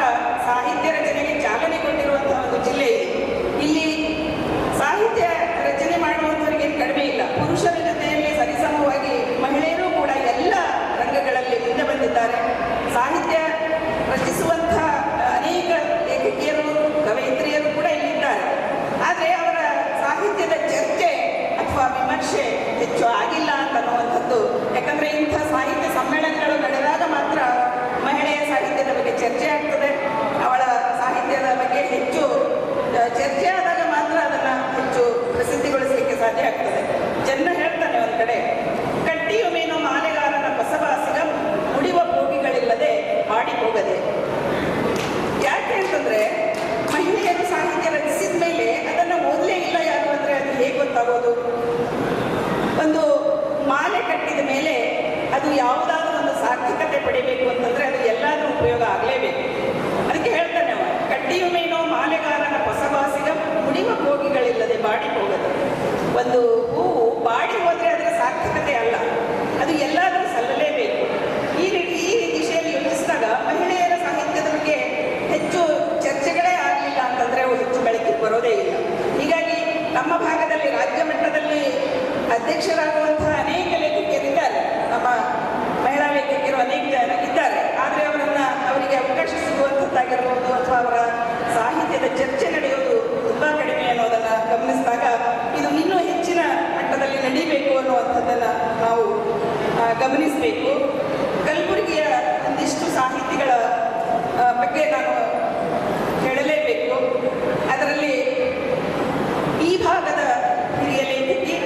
ಸಾಹಿತ್ಯ ರಚನೆಗೆ ಚಾಲನೆ ಕೊಟ್ಟಿರುವಂತಹ ಒಂದು ಜಿಲ್ಲೆ ಇದೆ. ಇಲ್ಲಿ ಸಾಹಿತ್ಯ ರಚನೆ ಮಾಡುವಂಥವರಿಗೆ ಕಡಿಮೆ ಇಲ್ಲ. ಪುರುಷರ ಜೊತೆಯಲ್ಲಿ ಸರಿಸಮವಾಗಿ ಮಹಿಳೆಯರು ಕೂಡ ಎಲ್ಲ ರಂಗಗಳಲ್ಲಿ ಮುಂದೆ ಬಂದಿದ್ದಾರೆ. ಸಾಹಿತ್ಯ ರಚಿಸುವಂಥ ಅನೇಕ ಲೇಖಕಿಯರು, ಕವಯಿತ್ರಿಯರು ಕೂಡ ಇಲ್ಲಿದ್ದಾರೆ. ಆದರೆ ಅವರ ಸಾಹಿತ್ಯದ ಚರ್ಚೆ ಅಥವಾ ವಿಮರ್ಶೆ ಹೆಚ್ಚು ಆಗಿಲ್ಲ ಅಂತ ಅನ್ನುವಂಥದ್ದು. ಯಾಕಂದರೆ ಇಂಥ ಸಾಹಿತ್ಯ ಸಮ್ಮೇಳನಗಳು ನಡೆದಾಗ ಮಾತ್ರ ಮಹಿಳೆಯ ಸಾಹಿತ್ಯದ ಬಗ್ಗೆ ಚರ್ಚೆ ಆಗ್ತದೆ. ಅವಳ ಸಾಹಿತ್ಯದ ಬಗ್ಗೆ ಹೆಚ್ಚು ಚರ್ಚೆ ಆದಾಗ ಮಾತ್ರ ಅದನ್ನು ಹೆಚ್ಚು ಪ್ರಸಿದ್ಧಿಗೊಳಿಸಲಿಕ್ಕೆ ಸಾಧ್ಯ ಆಗ್ತದೆ. ಜನ ಹೇಳ್ತಾನೆ ಒಂದು ಕಡೆ, ಕಟ್ಟಿಯು ಮೀನು ಮಾಲೆಗಾರನ ಬಸವಾಸಿಗ ಮುಡಿವ ಭೋಗಿಗಳಿಲ್ಲದೆ ಮಾಡಿ ಹೋಗದೆ. ಯಾಕೆ ಅಂತಂದರೆ ಮಹಿಳೆಯರು ಸಾಹಿತ್ಯ ರಚಿಸಿದ ಮೇಲೆ ಅದನ್ನು ಓದಲೇ ಇಲ್ಲ ಯಾರು ಅಂದರೆ ಅದು ಹೇಗೆ ಗೊತ್ತಾಗೋದು? ಒಂದು ಮಾಲೆ ಕಟ್ಟಿದ ಮೇಲೆ ಅದು ಯಾವುದಾದ್ರೂ ಒಂದು ಸಾರ್ಥಕತೆ ಪಡಿಬೇಕು ಅಂತಂದರೆ ಅದು ಎಲ್ಲಾದ್ರೂ ಉಪಯೋಗ ಆಗಲೇಬೇಕು. ಅದಕ್ಕೆ ಹೇಳ್ತಾನೆ ಅವ, ಕಟ್ಟಿಯು ಮೀನು ಮಾಲೆಗಾರನ ಬಸವಾಸಿಗ ಮುಡಿವ ಭೋಗಿಗಳಿಲ್ಲದೆ ಬಾಡಿ ಹೋಗದು. ಒಂದು ಹೂವು ಬಾಡಿ ಹೋದರೆ ಅದರ ಸಾರ್ಥಕತೆ ಅಲ್ಲ, ಅದು ಎಲ್ಲಾದರೂ ಸಲ್ಲಲೇಬೇಕು. ಈ ದಿಶೆಯಲ್ಲಿ ಯೋಚಿಸಿದಾಗ ಮಹಿಳೆಯರ ಸಾಹಿತ್ಯದ ಬಗ್ಗೆ ಹೆಚ್ಚು ಚರ್ಚೆಗಳೇ ಆಗಲಿಲ್ಲ ಅಂತಂದರೆ ಅವು ಹೆಚ್ಚು ಬೆಳಕಿಗೆ ಬರೋದೇ ಇಲ್ಲ. ಹೀಗಾಗಿ ನಮ್ಮ ಭಾಗದಲ್ಲಿ ರಾಜ್ಯ ಮಟ್ಟದಲ್ಲಿ ಅಧ್ಯಕ್ಷರಾಗುವಂತಹ ಅನೇಕ ಲೇಖಕಿಯರಿದ್ದಾರೆ. ನಮ್ಮ ಮಹಿಳಾ ಲೇಖಕಿಯರು ಅನೇಕ ಜನ ಇದ್ದಾರೆ. ಆದರೆ ಅವರಿಗೆ ಅವಕಾಶ ಸಿಗುವಂಥದ್ದಾಗಿರ್ಬೋದು ಅಥವಾ ಅವರ ಸಾಹಿತ್ಯದ ಚರ್ಚೆ ನಡೆಯೋದು ತುಂಬ ಕಡಿಮೆ ಅನ್ನೋದನ್ನು ಗಮನಿಸಿದಾಗ ಇದು ಇನ್ನೂ ಹೆಚ್ಚಿನ ಮಟ್ಟದಲ್ಲಿ ನಡೀಬೇಕು ಅನ್ನುವಂಥದ್ದನ್ನು ನಾವು ಗಮನಿಸಬೇಕು. ಕಲಬುರಗಿಯ ಒಂದಿಷ್ಟು ಸಾಹಿತಿಗಳ ಬಗ್ಗೆ ನಾನು ಹೇಳಲೇಬೇಕು. ಅದರಲ್ಲಿ ಈ ಭಾಗದ ಹಿರಿಯ ಲೇಖಕಿ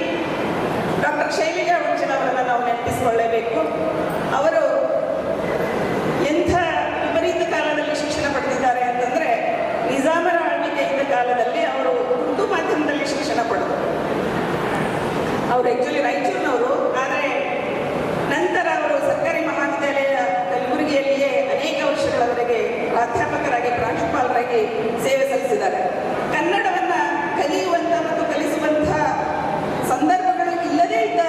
ಡಾಕ್ಟರ್ ಶೈಲಜಾ ಉಜ್ಜನ್ ಅವರನ್ನು ನಾವು ನೆನಪಿಸಿಕೊಳ್ಳಬೇಕು. ಅವರು ಎಂಥ ವಿಪರೀತ ಕಾಲದಲ್ಲಿ ಶಿಕ್ಷಣ ಪಡೆದಿದ್ದಾರೆ ಅಂತಂದರೆ, ನಿಜಾಮರ ಆಳ್ವಿಕೆ ಇದ್ದ ಕಾಲದಲ್ಲಿ ಅವರು ಉರ್ದು ಮಾಧ್ಯಮದಲ್ಲಿ ಶಿಕ್ಷಣ ಪಡೆದರು. ಅವರು ಆ್ಯಕ್ಚುಲಿ ರಾಯಚೂರಿನವರು, ಆದರೆ ನಂತರ ಅವರು ಸರ್ಕಾರಿ ಮಹಾವಿದ್ಯಾಲಯ ಕಲಬುರಗಿಯಲ್ಲಿಯೇ ಅನೇಕ ವರ್ಷಗಳವರೆಗೆ ಪ್ರಾಧ್ಯಾಪಕರಾಗಿ, ಪ್ರಾಂಶುಪಾಲರಾಗಿ ಸೇವೆ ಸಲ್ಲಿಸಿದ್ದಾರೆ. ಕನ್ನಡವನ್ನು ಕಲಿಯುವಂಥ ಮತ್ತು ಕಲಿಸುವಂಥ ಸಂದರ್ಭಗಳು ಇಲ್ಲದೇ ಇದ್ದ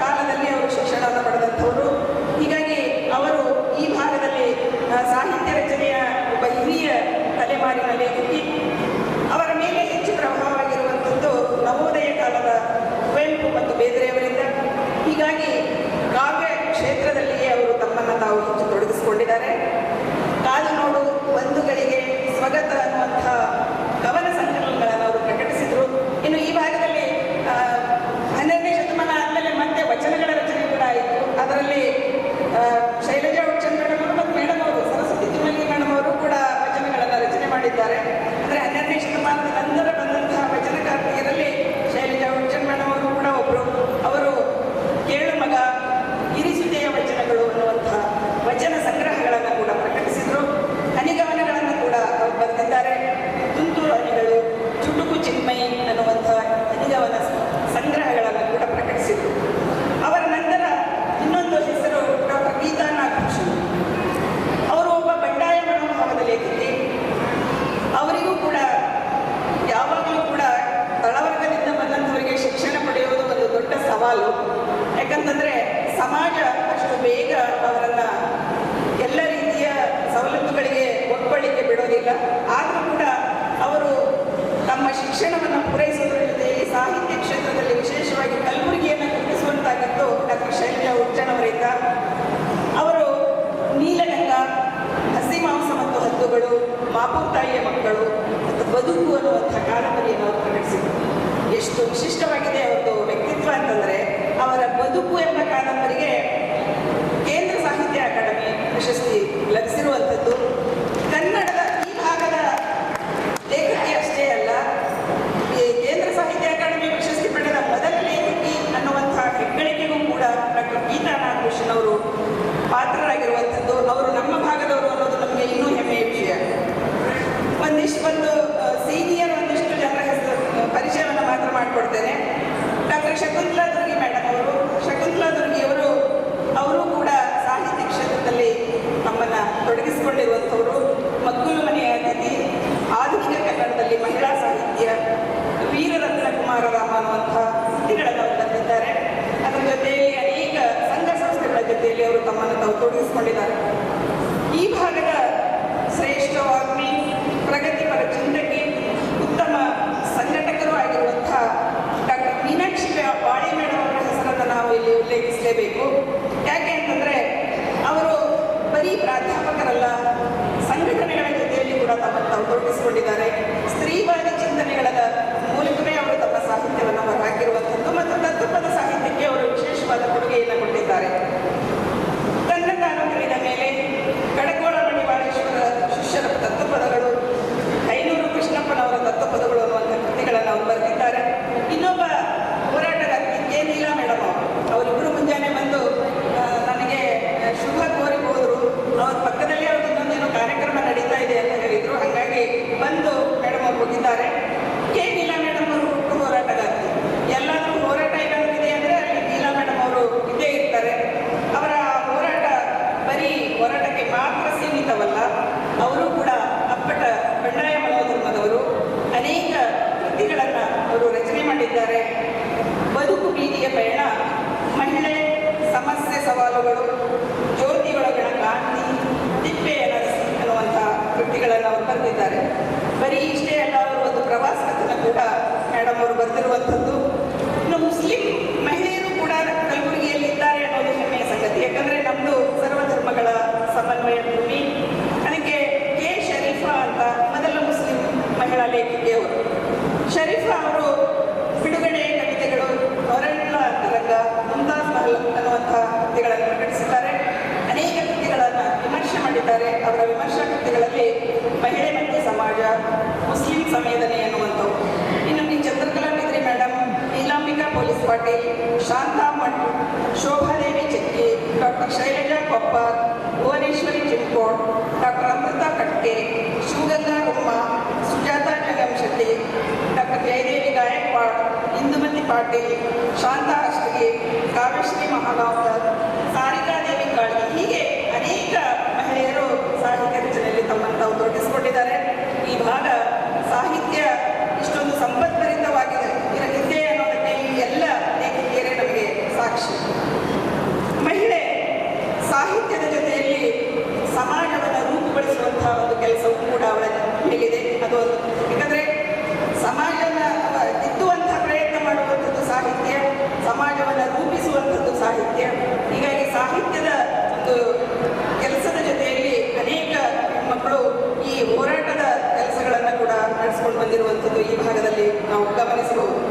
ಕಾಲದಲ್ಲಿ ಅವರು ಶಿಕ್ಷಣವನ್ನು ಪಡೆದಂಥವರು. ಹೀಗಾಗಿ ಅವರು ಈ ಭಾಗದಲ್ಲಿ ಸಾಹಿತ್ಯ ರಚನೆಯ ಒಬ್ಬ ಹಿರಿಯ ತಲೆಮಾರಿನ ಲೇಖಕಿ. ಅವರ ಮೇಲೆ ಹೆಚ್ಚು ಪ್ರಭಾವವಾಗಿರುವಂಥದ್ದು ನವೋದಯ ಕಾಲದ ಕುವೆಂಪು ಮತ್ತು ಬೇಂದ್ರೆಯವರಿಂದ. ಹೀಗಾಗಿ ಕಾವ್ಯ ಕ್ಷೇತ್ರದಲ್ಲಿಯೇ ಅವರು ತಮ್ಮನ್ನು ತಾವು ಹೆಚ್ಚು ತೊಡಗಿಸಿಕೊಂಡಿದ್ದಾರೆ. ಕಾದು ನೋಡು, ಬಂಧುಗಳಿಗೆ ಸ್ವಗತ ಅನ್ನುವಂಥ ಕವನ ಸಂಕಲನಗಳನ್ನು ಅವರು ಪ್ರಕಟಿಸಿದರು. ಇನ್ನು ಈ ಭಾಗದಲ್ಲಿ 12ನೇ ಶತಮಾನ ಆದಮೇಲೆ ಮತ್ತೆ ವಚನಗಳ ರಚನೆ ಕೂಡ ಆಯಿತು. ಅದರಲ್ಲಿ ಶೈಲಜಾ ಉಜ್ಜನ್ ಮೇಡಮ್ ಅವರು ಮತ್ತು ಮೇಡಮ್ ಅವರು, ಸರಸ್ವತಿ ತಿಮ್ಮಲಿ ಮೇಡಮ್ ಅವರು ಕೂಡ ವಚನಗಳನ್ನು ರಚನೆ ಮಾಡಿದ್ದಾರೆ. ಅಂದರೆ 12ನೇ ಶತಮಾನದ ನಂತರ ಬಂದಂತಹ ವಚನಕಾರ್ತಿಯರಲ್ಲಿ ಶೈಲಜಾ ಉಜ್ಜನ್ ಮೇಡಮ್ ಅವರು ಕೂಡ ಒಬ್ಬರು. ಅವರು ಕೇಳು ಮಗ, ಗಿರಿಸುತೆಯ ವಚನಗಳು ಅನ್ನುವಂಥ ವಚನ ಸಂಗ್ರಹಗಳನ್ನು ಕೂಡ ಪ್ರಕಟಿಸಿದರು. ಹನಿಗವನಗಳನ್ನು ಕೂಡ ಅವರು ಬರೆದಿದ್ದಾರೆ. ತುಂತುರು ಹನಿಗಳು, ಚುಟುಕು ಚಿನ್ಮಯಿ ಅನ್ನುವಂಥ ಹನಿಗವನ ಸಂಗ್ರಹಗಳನ್ನು ಕೂಡ ಪ್ರಕಟಿಸಿದರು. ಅವರ ನಂತರ ಇನ್ನೊಂದು ಹೆಸರು ಡಾಕ್ಟರ್ ಗೀತಾ ನಾಗಭೂಷಣ ತೊಡಗಿಸಿಕೊಂಡಿದ್ದಾರೆ. ಈ ಭಾಗದ ಶ್ರೇಷ್ಠ ವಾಗ್ಮಿ, ಪ್ರಗತಿಪರ ಚಿಂತಕಿ, ಉತ್ತಮ ಸಂಘಟಕರು ಆಗಿರುವಂತಹ ಡಾಕ್ಟರ್ ಮೀನಾಕ್ಷಿ ಬಾಳಿ ಮೇಡಮ್ ಅವರ ಹೆಸರನ್ನು ನಾವು ಇಲ್ಲಿ ಉಲ್ಲೇಖಿಸಲೇಬೇಕು. ಯಾಕೆ ಅಂತಂದರೆ ಅವರು ಬರೀ ಪ್ರಾಧ್ಯಾಪಕರಲ್ಲ, ಸಂಘಟನೆಗಳ ಜೊತೆಯಲ್ಲಿ ಕೂಡ ತಮ್ಮನ್ನು ತಾವು ತೊಡಗಿಸಿಕೊಂಡಿದ್ದಾರೆ. ಸ್ತ್ರೀವಾದಿ ಚಿಂತನೆಗಳ ಮೂಲಕವೇ ಅವರು ತಮ್ಮ ಸಾಹಿತ್ಯವನ್ನು ಹೊರಹಾಕಿರುವಂಥದ್ದು ಮತ್ತು ತತ್ವಪದ ಸಾಹಿತ್ಯಕ್ಕೆ ಅವರು ವಿಶೇಷವಾದ ಕೊಡುಗೆಯನ್ನು ಕೊಟ್ಟಿದ್ದಾರೆ. ತನ್ನ ತಾನು ತಿಳಿದ ಮೇಲೆ ಕಡಕೋಳ ಮಣಿವಾಳೇಶ್ವರ ಶಿಷ್ಯರ ತತ್ವಪದಗಳು, ಐನೂರು ಕೃಷ್ಣಪ್ಪನವರ ತತ್ವಪದಗಳು ಅನ್ನುವಂಥ ಕೃತಿಗಳನ್ನು ಅವರು ಬರೆದಿದ್ದಾರೆ. ಇನ್ನೊಬ್ಬ ಹೋರಾಟಗಾರ್ತಿ ಕೆ ನೀಲಾ ಮೇಡಮ್ ಅವರಿಬ್ಬರು ಮುಂಜಾನೆ ಬಂದು ನನಗೆ ಶುಭ ಕೋರಿ ಹೋದರು. ಅವ್ರ ಪಕ್ಕದಲ್ಲಿ ಅವ್ರದ್ದು ಇನ್ನೊಂದೇನೋ ಕಾರ್ಯಕ್ರಮ ನಡೀತಾ ಇದೆ ಅಂತ ಹೇಳಿದರು. ಹಾಗಾಗಿ ಬಂದು ಮೇಡಮ್ ಅವರು ಹೋಗಿದ್ದಾರೆ. ಕೆ ನೀಲಾ ಮೇಡಮ್ ಅವರು ಹುಟ್ಟು ಹೋರಾಟಗಾರ್ತಿ. ಎಲ್ಲಾದರೂ ಹೋರಾಟ ಏನಾದರೂ ಇದೆ ಅಂದರೆ ಅಲ್ಲಿ ನೀಲಾ ಮೇಡಮ್ ಅವರು ಇದ್ದೇ ಇರ್ತಾರೆ. ಅವರ ಹೋರಾಟ ಬರೀ ಹೋರಾಟಕ್ಕೆ ಮಾತ್ರ ಸೀಮಿತವಲ್ಲ, ಅವರು ಕೂಡ ಅಪ್ಪಟ ಬಂಡಾಯ ಮನೋಧರ್ಮದವರು. ಅನೇಕ ಕೃತಿಗಳನ್ನು ಅವರು ರಚನೆ ಮಾಡಿದ್ದಾರೆ. ಬದುಕು ಬೀದಿಯ ಪಯಣ, ಮಹಿಳೆ, ಸಮಸ್ಯೆ ಸವಾಲುಗಳು, ಜ್ಯೋತಿಯೊಳಗಣ ಕಾಂತಿ, ತಿಪ್ಪೆಯ ನರಸಿ ಅನ್ನುವಂಥ ಕೃತಿಗಳನ್ನು ಅವರು ಬರೆದಿದ್ದಾರೆ. ಬರೀ ಇಷ್ಟೇ ಅಲ್ಲ, ಅವರು ಒಂದು ಪ್ರವಾಸ ಕಥನ ಕೂಡ ಮೇಡಮ್ ಅವರು ಬರೆದಿರುವಂಥದ್ದು. ಇನ್ನು ಮುಸ್ಲಿಂ ಮಹಿಳೆಯರು ಕೂಡ ಕಲಬುರಗಿಯಲ್ಲಿ ಇದ್ದಾರೆ ಅನ್ನೋದು ಹೆಮ್ಮೆಯ ಸಂಗತಿ. ಯಾಕಂದರೆ ನಮ್ಮದು ಸರ್ವಧರ್ಮಗಳ ಸಮನ್ವಯ ಭೂಮಿ. ಅದಕ್ಕೆ ಕೆ ಶರೀಫಾ ಅಂತ ಮೊದಲ ಮುಸ್ಲಿಂ ಮಹಿಳಾ ಲೇಖಕಿಯವರು. ಶರೀಫಾ ಅವರು ಬಿಡುಗಡೆ ಕವಿತೆಗಳು, ಹೊರಳ ಅಂತರಂಗ, ಮುಮ್ತಾಜ್ ಮಹಲ್ ಅನ್ನುವಂಥ ಕೃತಿಗಳನ್ನು ಪ್ರಕಟಿಸಿದ್ದಾರೆ. ಅನೇಕ ಕೃತಿಗಳನ್ನು ವಿಮರ್ಶೆ ಮಾಡಿದ್ದಾರೆ. ಅವರ ವಿಮರ್ಶಾ ಕೃತಿಗಳಲ್ಲಿ ಮಹಿಳೆ ಮತ್ತು ಸಮಾಜ, ಮುಸ್ಲಿಂ ಸಂವೇದನೆ ಎನ್ನುವಂಥವು. ಇನ್ನು ಈ Chandrakala Bidri madam, Neelambika police Patil, Shanta Math, Shobhadevi Chekki, doctor Shailaja Koppar, Bhuvaneshwari Chinkod, doctor Amrita Katke, Shivaganga Rumma, Sujata Jagam Shetty, doctor Jayadevi Gaikwad, Indumati Patil, Shanta Ashtagi, Kavyashree Mahagaonkar, Sarikadevi Kali, ಹೀಗೆ ಅನೇಕ ಮಹಿಳೆಯರು ಸಾಹಿತ್ಯ ರಚನೆಯಲ್ಲಿ ತಮ್ಮನ್ನು ತಾವು ತೊಡಗಿಸಿಕೊಂಡಿದ್ದಾರೆ. ಈ ಭಾಗ ಸಾಹಿತ್ಯ ಇಷ್ಟೊಂದು ಸಂಪದ್ಭರಿತವಾಗಿದೆ ಇದೆ ಅನ್ನೋದಕ್ಕೆ ಈ ಎಲ್ಲ ಲೇಖಕಿಯರೇ ನಮಗೆ ಸಾಕ್ಷಿ. ಮಹಿಳೆ ಸಾಹಿತ್ಯದ ಜೊತೆಯಲ್ಲಿ ಸಮಾಜವನ್ನು ರೂಪುಗೊಳಿಸುವಂತಹ ಒಂದು ಕೆಲಸವೂ ಕೂಡ ಅವಳ ಮೇಲಿದೆ. ಅದು ಒಂದು, ಯಾಕಂದರೆ ಸಮಾಜನ ತಿದ್ದುವಂಥ ಪ್ರಯತ್ನ ಮಾಡುವಂಥದ್ದು ಸಾಹಿತ್ಯ, ಸಮಾಜವನ್ನು ರೂಪಿಸುವಂಥದ್ದು ಸಾಹಿತ್ಯ. ಹೀಗಾಗಿ ಸಾಹಿತ್ಯದ ಒಂದು ಕೆಲಸದ ಜೊತೆಯಲ್ಲಿ ಅನೇಕ ಮಕ್ಕಳು ಈ ಹೋರಾಟದ ಕೆಲಸಗಳನ್ನು ಕೂಡ ನಡೆಸ್ಕೊಂಡು ಬಂದಿರುವಂಥದ್ದು ಈ ಭಾಗದಲ್ಲಿ ನಾವು ಗಮನಿಸಬಹುದು.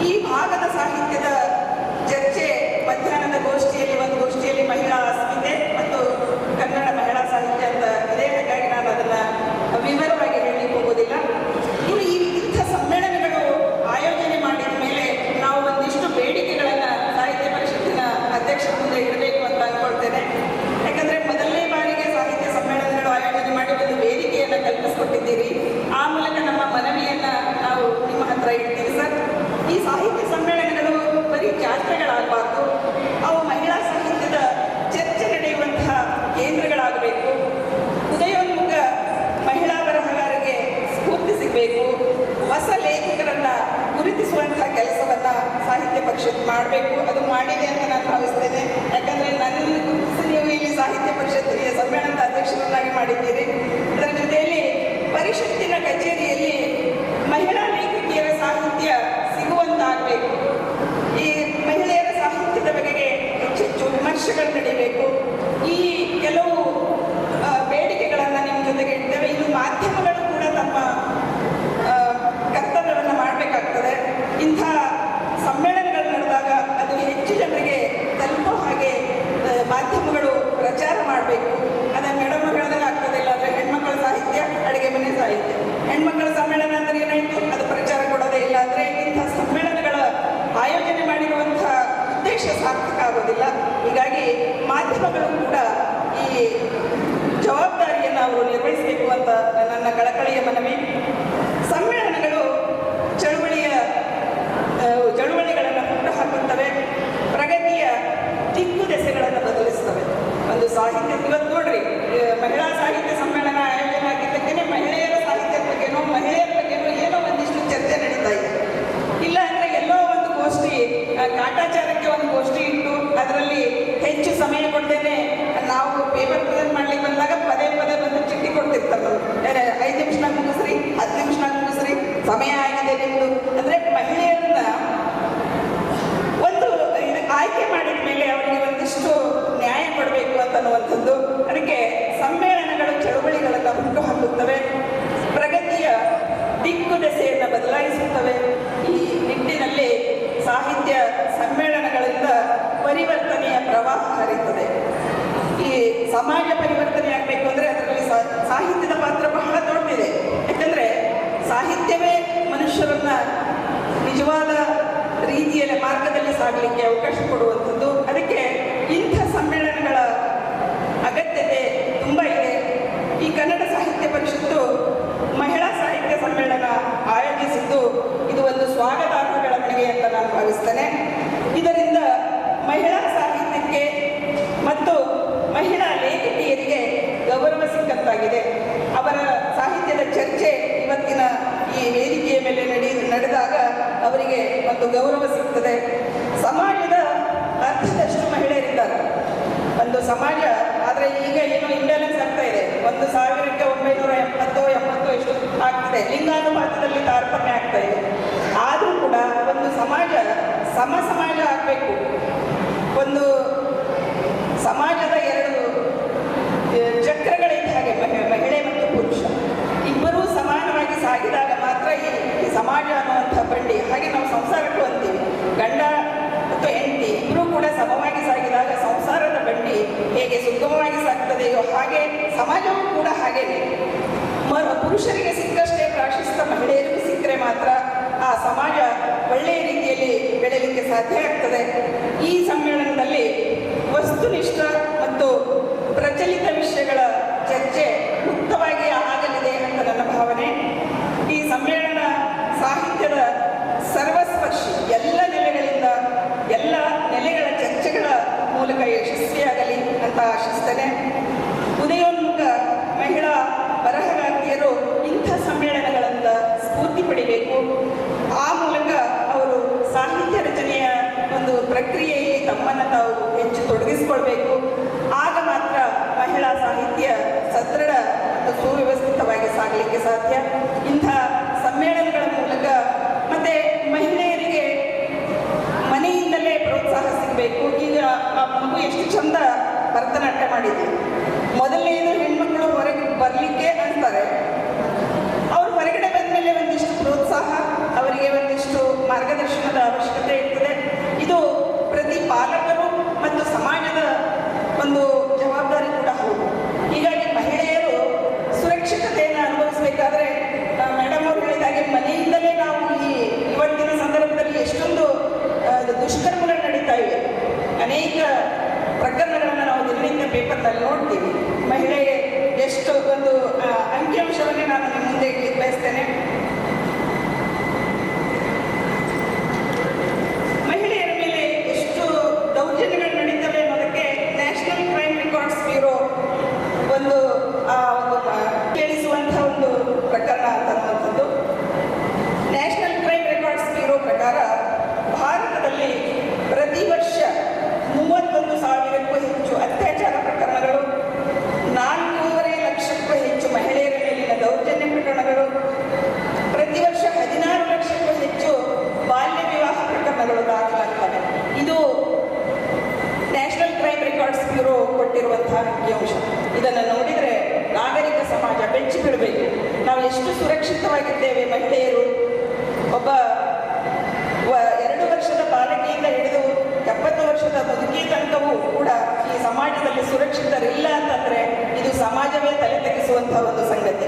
ಈ ಭಾಗದ ಸಾಹಿತ್ಯದ ಚರ್ಚೆ ಮಧ್ಯಾಹ್ನದ ಗೋಷ್ಠಿಯಲ್ಲಿ, ಒಂದು ಗೋಷ್ಠಿಯಲ್ಲಿ ಮಹಿಳಾ ಅಸ್ಮಿತೆ ಮತ್ತು ಕನ್ನಡ ಮಹಿಳಾ ಸಾಹಿತ್ಯ ಅಂತ ಇದೆ. ಹಾಗಾಗಿ ನಾನು ಅದನ್ನು ವಿವರವಾಗಿ ಹೇಳಲಿಕ್ಕೆ ಹೋಗೋದಿಲ್ಲ. ಇನ್ನು ಇಂಥ ಸಮ್ಮೇಳನಗಳು ಆಯೋಜನೆ ಮಾಡಿದ ಮೇಲೆ ನಾವು ಒಂದಿಷ್ಟು ಬೇಡಿಕೆಗಳನ್ನು ಸಾಹಿತ್ಯ ಪರಿಷತ್ತಿನ ಅಧ್ಯಕ್ಷರ ಮುಂದೆ ಇಡಬೇಕು ಅಂತ ಅಂದ್ಕೊಳ್ತೇನೆ. ಯಾಕಂದರೆ ಮೊದಲನೇ ಬಾರಿಗೆ ಸಾಹಿತ್ಯ ಸಮ್ಮೇಳನಗಳು ಆಯೋಜನೆ ಮಾಡಿ ಒಂದು ವೇದಿಕೆಯನ್ನು ಕಲ್ಪಿಸಿಕೊಟ್ಟಿದ್ದೀರಿ. ಆ ಮೂಲಕ ನಮ್ಮ ಮನವಿಯನ್ನು ನಾವು ನಿಮ್ಮ ಹತ್ರ ಇಡ್ತೀವಿ ಸರ್. ಈ ಸಾಹಿತ್ಯ ಸಮ್ಮೇಳನಗಳು ಬರೀ ಜಾತ್ರೆಗಳಾಗಬಾರ್ದು, ಅವು ಮಹಿಳಾ ಸಾಹಿತ್ಯದ ಚರ್ಚೆ ನಡೆಯುವಂತಹ ಕೇಂದ್ರಗಳಾಗಬೇಕು. ಉದಯೋನ್ಮುಖ ಮಹಿಳಾ ಬರಹಗಾರರಿಗೆ ಸ್ಫೂರ್ತಿ ಸಿಗಬೇಕು. ಹೊಸ ಲೇಖಕರನ್ನು ಗುರುತಿಸುವಂತಹ ಕೆಲಸವನ್ನು ಸಾಹಿತ್ಯ ಪರಿಷತ್ ಮಾಡಬೇಕು. ಅದು ಮಾಡಿದೆ ಅಂತ ನಾನು ಭಾವಿಸ್ತೇನೆ. ಯಾಕಂದರೆ ನನ್ನನ್ನು ಗುರುತಿಸಿ ನೀವು ಇಲ್ಲಿ ಸಾಹಿತ್ಯ ಪರಿಷತ್ತಿಗೆ ಸಮ್ಮೇಳನದ ಅಧ್ಯಕ್ಷರನ್ನಾಗಿ ಮಾಡಿದ್ದೀರಿ. ಅದರ ಜೊತೆಯಲ್ಲಿ ಪರಿಷತ್ತಿನ ಕಚೇರಿಯಲ್ಲಿ ಮಹಿಳಾ ಲೇಖಕಿಯರ ಸಾಹಿತ್ಯ ಸಿಗುವಂತಾಗಬೇಕು. ಈ ಮಹಿಳೆಯರ ಸಾಹಿತ್ಯದ ಬಗೆಗೆ ಹೆಚ್ಚೆಚ್ಚು ವಿಮರ್ಶೆಗಳು ನಡೀಬೇಕು. ಈ ಕೆಲವು ಬೇಡಿಕೆಗಳನ್ನು ನಿಮ್ಮ ಜೊತೆಗೆ ಇಡ್ತೇವೆ. ಇನ್ನು ಮಾಧ್ಯಮಗಳು ಕೂಡ ತಮ್ಮ ಕರ್ತವ್ಯವನ್ನು ಮಾಡಬೇಕಾಗ್ತದೆ. ಇಂಥ ಸಮ್ಮೇಳನಗಳು ನಡೆದಾಗ ಅದು ಹೆಚ್ಚು ಜನರಿಗೆ ತಲುಪೋ ಹಾಗೆ ಮಾಧ್ಯಮಗಳು ಪ್ರಚಾರ ಮಾಡಬೇಕು. ಅದನ್ನು ಮೇಡಮ್ ಹೇಳಿದಾಗ ಆಗ್ತದೆ. ಇಲ್ಲ ಅಂದರೆ ಹೆಣ್ಮಕ್ಕಳ ಸಾಹಿತ್ಯ, ಅಡುಗೆ ಮನೆ ಸಾಹಿತ್ಯ, ಹೆಣ್ಮಕ್ಕಳ ಸಮ್ಮೇಳನ ಅಂದರೆ ಏನಾಯಿತು, ಅದು ಪ್ರಚಾರ ಕೊಡೋದೇ ಇಲ್ಲ. ಅಂದರೆ ಇಂಥ ಸಮ್ಮೇಳನಗಳ ಆಯೋಜನೆ ಮಾಡಿರುವಂಥ ಉದ್ದೇಶ ಸಾರ್ಥಕ ಆಗೋದಿಲ್ಲ. ಹೀಗಾಗಿ ಮಾಧ್ಯಮಗಳು ಕೂಡ ಈ ಜವಾಬ್ದಾರಿಯನ್ನು ಅವರು ನಿರ್ವಹಿಸಬೇಕು ಅಂತ ನನ್ನ ಕಳಕಳಿಯ ಮನವಿ. ಸಮ್ಮೇಳನಗಳು ಚಳುವಳಿಗಳನ್ನು ಹುಟ್ಟು ಹಾಕುತ್ತವೆ, ಪ್ರಗತಿಯ ದಿಕ್ಕು ದೆಸೆಗಳನ್ನು ಬದಲಿಸ್ತವೆ. ಒಂದು ಸಾಹಿತ್ಯ ಇವತ್ತು ನೋಡ್ರಿ, ಮಹಿಳಾ ಸಾಹಿತ್ಯ ಸಮ್ಮೇಳನ ಆಯೋಜನೆ ಆಗಿದ್ದಕ್ಕೇ ಮಹಿಳೆಯರ ಸಾಹಿತ್ಯದ ಬಗ್ಗೆನೋ ಮಹಿಳೆಯರ ಬಗ್ಗೆನೋ ಏನೋ ಒಂದಿಷ್ಟು ಚರ್ಚೆ ನಡೀತಾ ಇದೆ. ಇಲ್ಲ ಅಂದರೆ ಎಲ್ಲೋ ಒಂದು ಗೋಷ್ಠಿ, ಕಾಟಾಚಾರಕ್ಕೆ ಒಂದು ಗೋಷ್ಠಿ ಇಟ್ಟು ಅದರಲ್ಲಿ ಹೆಚ್ಚು ಸಮಯ ಕೊಡ್ತೇನೆ ಸಮಯ ಆಗಿದೆ ನಿಮ್ಮದು ಅಂದರೆ ಮಹಿಳೆಯರನ್ನ ಒಂದು ಆಯ್ಕೆ ಮಾಡಿದ ಮೇಲೆ ಅವರಿಗೆ ಒಂದಿಷ್ಟು ನ್ಯಾಯ ಕೊಡಬೇಕು ಅಂತನ್ನುವಂಥದ್ದು. ಅದಕ್ಕೆ ಸಮ್ಮೇಳನಗಳು ಚಳುವಳಿಗಳನ್ನು ಹುಟ್ಟು ಹಾಕುತ್ತವೆ, ಪ್ರಗತಿಯ ದಿಕ್ಕು ದೆಸೆಯನ್ನು ಬದಲಾಯಿಸುತ್ತವೆ. ಈ ನಿಟ್ಟಿನಲ್ಲಿ ಸಾಹಿತ್ಯ ಸಮ್ಮೇಳನಗಳಿಂದ ಪರಿವರ್ತನೆಯ ಪ್ರವಾಹ ಹರಿಯುತ್ತದೆ. ಈ ಸಮಾಜ ಪರಿವರ್ತನೆ ಆಗಬೇಕು ಅಂದರೆ ಅದರಲ್ಲಿ ಸಾಹಿತ್ಯದ ಪಾತ್ರ ಬಹಳ ದೊಡ್ಡದಿದೆ. ಯಾಕಂದರೆ ಸಾಹಿತ್ಯವೇ ಮನುಷ್ಯರನ್ನ ನಿಜವಾದ ರೀತಿಯಲ್ಲಿ ಮಾರ್ಗದಲ್ಲಿ ಸಾಗಲಿಕ್ಕೆ ಅವಕಾಶ ಕೊಡುವಂಥದ್ದು. ಅದಕ್ಕೆ ಇಂಥ ಸಮ್ಮೇಳನಗಳ ಅಗತ್ಯತೆ ತುಂಬ ಇದೆ. ಈ ಕನ್ನಡ ಸಾಹಿತ್ಯ ಪರಿಷತ್ತು ಮಹಿಳಾ ಸಾಹಿತ್ಯ ಸಮ್ಮೇಳನ ಆಯೋಜಿಸಿದ್ದು ಇದು ಒಂದು ಸ್ವಾಗತಾರ್ಹ ಬೆಳವಣಿಗೆ ಅಂತ ನಾನು ಭಾವಿಸ್ತೇನೆ. ಇದರಿಂದ ಮಹಿಳಾ ಸಾಹಿತ್ಯಕ್ಕೆ ಮತ್ತು ಮಹಿಳಾ ಲೇಖಕಿಯರಿಗೆ ಗೌರವ ಸಿಕ್ಕಂತಾಗಿದೆ. ಅವರ ಸಾಹಿತ್ಯದ ಚರ್ಚೆ ಇವತ್ತಿನ ಈ ವೇದಿಕೆಯ ಮೇಲೆ ನಡೆದಾಗ ಅವರಿಗೆ ಒಂದು ಗೌರವ ಸಿಗ್ತದೆ. ಸಮಾಜದ ಅರ್ಧದಷ್ಟು ಮಹಿಳೆಯರಿದ್ದಾರೆ ಒಂದು ಸಮಾಜ. ಆದರೆ ಈಗ ಏನು ಇಂಬ್ಯಾಲೆನ್ಸ್ ಆಗ್ತಾ ಇದೆ, 1970 80 ಎಷ್ಟು ಆಗ್ತದೆ, ಲಿಂಗಾನುಪಾತದಲ್ಲಿ ತಾರತಮ್ಯ ಆಗ್ತಾ ಇದೆ. ಆದರೂ ಕೂಡ ಒಂದು ಸಮಾಜ ಸಮಾಜ ಆಗಬೇಕು. ಒಂದು ಸಮಾಜದ ಎರಡು ಚಕ್ರಗಳಿದ್ದ ಹಾಗೆ ಮಹಿಳೆ ಮತ್ತು ಪುರುಷ ಇಬ್ಬರೂ ಸಮಾನವಾಗಿ ಸಾಗಿದಾಗ ಮಾತ್ರ ಈ ಸಮಾಜ ಅನ್ನುವಂಥ ಬಂಡಿ, ಹಾಗೆ ನಾವು ಸಂಸಾರಕ್ಕೂ ಅಂತೀವಿ, ಗಂಡ ಮತ್ತು ಹೆಂಡತಿ ಇಬ್ಬರೂ ಕೂಡ ಸಮವಾಗಿ ಸಾಗಿದಾಗ ಸಂಸಾರದ ಬಂಡಿ ಹೇಗೆ ಸುಗಮವಾಗಿ ಸಾಗ್ತದೆಯೋ ಹಾಗೆ ಸಮಾಜವೂ ಕೂಡ ಹಾಗೇನೆ. ಪುರುಷರಿಗೆ ಸಿಕ್ಕಷ್ಟೇ ಪ್ರಾಶಸ್ತ್ಯ ಮಹಿಳೆಯರಿಗೂ ಸಿಕ್ಕರೆ ಮಾತ್ರ ಆ ಸಮಾಜ ಒಳ್ಳೆಯ ರೀತಿಯಲ್ಲಿ ಬೆಳೆಯಲಿಕ್ಕೆ ಸಾಧ್ಯ ಆಗ್ತದೆ. ಈ ಸಮ್ಮೇಳನದಲ್ಲಿ ವಸ್ತುನಿಷ್ಠ ಮತ್ತು ಪ್ರಚಲಿತ ವಿಷಯಗಳ ಚರ್ಚೆ ಮುಕ್ತವಾಗಿ ಆಗಲಿದೆ ಅಂತ ನನ್ನ ಭಾವನೆ. ಈ ಸಮ್ಮೇಳನ ಸಾಹಿತ್ಯದ ಸರ್ವಸ್ಪರ್ಶಿ ಎಲ್ಲ ನೆಲೆಗಳಿಂದ ಎಲ್ಲ ನೆಲೆಗಳ ಚರ್ಚೆಗಳ ಮೂಲಕ ಯಶಸ್ವಿಯಾಗಲಿ ಅಂತ ಆಶಿಸ್ತೇನೆ. ಉದಯೋನ್ಮುಖ ಮಹಿಳಾ ಬರಹಗಾರ್ತಿಯರು ಇಂಥ ಸಮ್ಮೇಳನಗಳಿಂದ ಸ್ಫೂರ್ತಿ ಪಡಿಬೇಕು. ಆ ಮೂಲಕ ಅವರು ಸಾಹಿತ್ಯ ರಚನೆಯ ಒಂದು ಪ್ರಕ್ರಿಯೆಯಲ್ಲಿ ತಮ್ಮನ್ನು ತಾವು ಹೆಚ್ಚು ತೊಡಗಿಸಿಕೊಳ್ಬೇಕು. ಆಗ ಮಾತ್ರ ಮಹಿಳಾ ಸಾಹಿತ್ಯ ಸದೃಢ ಮತ್ತು ಸುವ್ಯವಸ್ಥಿತವಾಗಿ ಸಾಗಲಿಕ್ಕೆ ಸಾಧ್ಯ. ಇಂಥ ಸಮ್ಮೇಳನಗಳ ಮೂಲಕ ಮತ್ತೆ ಮಹಿಳೆಯರಿಗೆ ಮನೆಯಿಂದಲೇ ಪ್ರೋತ್ಸಾಹ ಸಿಗಬೇಕು. ಈಗ ಆ ಮಗು ಎಷ್ಟು ಚಂದ ಭರತನಾಟ್ಯ ಮಾಡಿದೆ. ಮೊದಲನೇದು ಹೆಣ್ಮಕ್ಳು ಹೊರಗೆ ಬರಲಿಕ್ಕೆ ಅಂತಾರೆ, ಅವ್ರು ಹೊರಗಡೆ ಬಂದ ಮೇಲೆ ಒಂದಿಷ್ಟು ಪ್ರೋತ್ಸಾಹ, ಅವರಿಗೆ ಒಂದಿಷ್ಟು ಮಾರ್ಗದರ್ಶನದ ಅವಶ್ಯಕತೆ ಇರ್ತದೆ. ಇದು ಪ್ರತಿ ಪಾಲಕರು ಮತ್ತು ಸಮಾಜದ ಒಂದು ಜವಾಬ್ದಾರಿ ಕೂಡ ಹೌದು. ಹೀಗಾಗಿ ಮಹಿಳೆಯರು ಸುರಕ್ಷಿತತೆಯನ್ನು ಅನುಭವಿಸಬೇಕಾದ್ರೆ ಮೇಡಮ್ ಅವರು ಹೇಳಿದಾಗೆ ಮನೆಯಿಂದಲೇ ನಾವು ಇವತ್ತಿನ ಸಂದರ್ಭದಲ್ಲಿ ಎಷ್ಟೊಂದು ದುಷ್ಕರ್ಮಗಳು ನಡೀತಾ ಇವೆ. ಅನೇಕ ಪ್ರಕರಣಗಳನ್ನು ನಾವು ದಿನನಿತ್ಯ ಪೇಪರ್ನಲ್ಲಿ ನೋಡ್ತೀವಿ. ಮಹಿಳೆಗೆ ಎಷ್ಟು ಒಂದು ಅಂಕಿಅಂಶವನ್ನೇ ನಾನು ನಿಮ್ಮ ಮುಂದೆ ಇಡ್ಲಿಕ್ಕೆ ಬಯಸ್ತೇನೆ. ಮಹಿಳೆಯರ ಮೇಲೆ ಎಷ್ಟು ದೌರ್ಜನ್ಯಗಳು ನಡೀತವೆ ಅನ್ನೋದಕ್ಕೆ ನ್ಯಾಷನಲ್ ಕ್ರೈಮ್ ರೆಕಾರ್ಡ್ಸ್ ಬ್ಯೂರೋ ಒಂದು ಕೇಳಿಸುವಂಥ ಒಂದು ಪ್ರಕರಣ ಅಂತನ್ನುವಂಥದ್ದು. ನ್ಯಾಷನಲ್ ಕ್ರೈಮ್ ರೆಕಾರ್ಡ್ಸ್ ಬ್ಯೂರೋ ಪ್ರಕಾರ ಭಾರತದಲ್ಲಿ ಪ್ರತಿ ವರ್ಷ 31,000ಕ್ಕೂ ಹೆಚ್ಚು ಅತ್ಯಾಚಾರ ಪ್ರಕರಣಗಳು, 4.5 ಲಕ್ಷಕ್ಕೂ ಹೆಚ್ಚು ಮಹಿಳೆಯರ ಮೇಲಿನ ದೌರ್ಜನ್ಯ ಪ್ರಕರಣಗಳು, ಪ್ರತಿ ವರ್ಷ 16 ಲಕ್ಷಕ್ಕೂ ಹೆಚ್ಚು ಬಾಲ್ಯ ವಿವಾಹ ಪ್ರಕರಣಗಳು ದಾಖಲಾಗ್ತವೆ. ಇದು ನ್ಯಾಷನಲ್ ಕ್ರೈಮ್ ರೆಕಾರ್ಡ್ಸ್ ಬ್ಯೂರೋ ಕೊಟ್ಟಿರುವಂತಹ ಅಂಕಿಅಂಶ. ಇದನ್ನು ನೋಡಿದರೆ ನಾಗರಿಕ ಸಮಾಜ ಬೆಚ್ಚಿ ಬೀಳಬೇಕು. ನಾವು ಎಷ್ಟು ಸುರಕ್ಷಿತವಾಗಿದ್ದೇವೆ ಮಹಿಳೆಯರು. ಒಬ್ಬ 2 ವರ್ಷದ ಬಾಲಕಿಯಿಂದ ಹಿಡಿದು 70 ವರ್ಷದ ಮುದುಕಿ ತನಕವೂ ಕೂಡ ಈ ಸಮಾಜದಲ್ಲಿ ಸುರಕ್ಷಿತರಿಲ್ಲ ಅಂತಂದರೆ ಇದು ಸಮಾಜವೇ ತಲೆ ತೆಗೆಸುವಂತಹ ಒಂದು ಸಂಗತಿ.